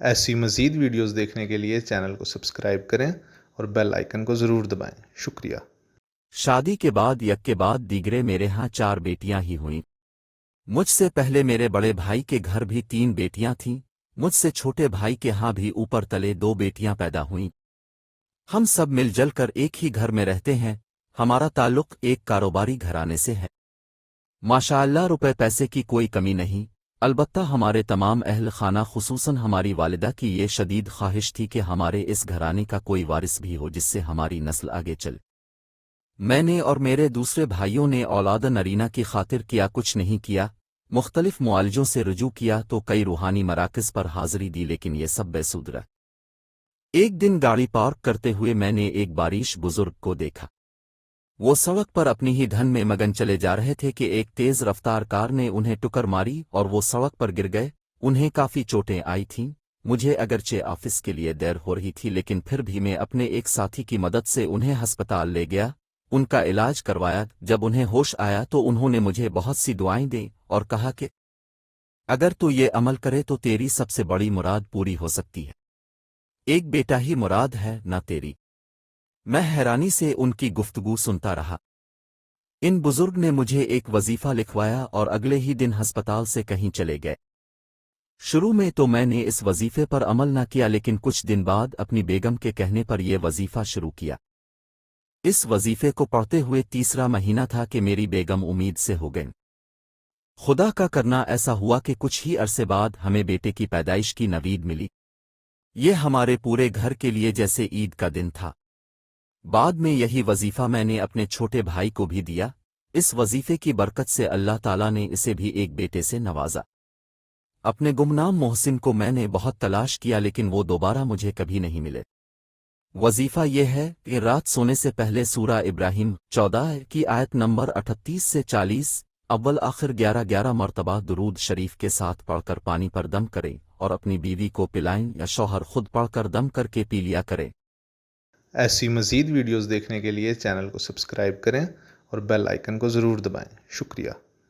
ایسی مزید ویڈیوز دیکھنے کے لیے چینل کو سبسکرائب کریں اور بیل آئیکن کو ضرور دبائیں۔ شکریہ۔ شادی کے بعد یک کے بعد دیگرے میرے ہاں 4 بیٹیاں ہی ہوئیں۔ مجھ سے پہلے میرے بڑے بھائی کے گھر بھی 3 بیٹیاں تھیں، مجھ سے چھوٹے بھائی کے ہاں بھی اوپر تلے 2 بیٹیاں پیدا ہوئیں۔ ہم سب مل جل کر ایک ہی گھر میں رہتے ہیں، ہمارا تعلق ایک کاروباری گھرانے سے ہے۔ ماشاءاللہ روپے پیسے کی کوئی کمی نہیں، البتہ ہمارے تمام اہل خانہ خصوصاً ہماری والدہ کی یہ شدید خواہش تھی کہ ہمارے اس گھرانے کا کوئی وارث بھی ہو جس سے ہماری نسل آگے چل۔ میں نے اور میرے دوسرے بھائیوں نے اولاد نرینہ کی خاطر کیا کچھ نہیں کیا، مختلف معالجوں سے رجوع کیا تو کئی روحانی مراکز پر حاضری دی، لیکن یہ سب بے سود رہا۔ ایک دن گاڑی پارک کرتے ہوئے میں نے ایک بارش بزرگ کو دیکھا۔ وہ سڑک پر اپنی ہی دھن میں مگن چلے جا رہے تھے کہ ایک تیز رفتار کار نے انہیں ٹکر ماری اور وہ سڑک پر گر گئے۔ انہیں کافی چوٹیں آئی تھیں۔ مجھے اگرچہ آفس کے لیے دیر ہو رہی تھی، لیکن پھر بھی میں اپنے ایک ساتھی کی مدد سے انہیں ہسپتال لے گیا، ان کا علاج کروایا۔ جب انہیں ہوش آیا تو انہوں نے مجھے بہت سی دعائیں دیں اور کہا کہ اگر تو یہ عمل کرے تو تیری سب سے بڑی مراد پوری ہو سکتی ہے۔ ایک بیٹا ہی مراد ہے، نہ تیری۔ میں حیرانی سے ان کی گفتگو سنتا رہا۔ ان بزرگ نے مجھے ایک وظیفہ لکھوایا اور اگلے ہی دن ہسپتال سے کہیں چلے گئے۔ شروع میں تو میں نے اس وظیفے پر عمل نہ کیا، لیکن کچھ دن بعد اپنی بیگم کے کہنے پر یہ وظیفہ شروع کیا۔ اس وظیفے کو پڑھتے ہوئے تیسرا مہینہ تھا کہ میری بیگم امید سے ہو گئیں۔ خدا کا کرنا ایسا ہوا کہ کچھ ہی عرصے بعد ہمیں بیٹے کی پیدائش کی نوید ملی۔ یہ ہمارے پورے گھر کے لیے جیسے عید کا دن تھا۔ بعد میں یہی وظیفہ میں نے اپنے چھوٹے بھائی کو بھی دیا۔ اس وظیفے کی برکت سے اللہ تعالیٰ نے اسے بھی ایک بیٹے سے نوازا۔ اپنے گمنام محسن کو میں نے بہت تلاش کیا، لیکن وہ دوبارہ مجھے کبھی نہیں ملے۔ وظیفہ یہ ہے کہ رات سونے سے پہلے سورہ ابراہیم 14 کی آیت نمبر 38 سے 40 اول آخر 11 مرتبہ درود شریف کے ساتھ پڑھ کر پانی پر دم کریں اور اپنی بیوی کو پلائیں یا شوہر خود پڑھ کر دم کر کے پی لیا کریں۔ ایسی مزید ویڈیوز دیکھنے کے لیے چینل کو سبسکرائب کریں اور بیل آئیکن کو ضرور دبائیں۔ شکریہ۔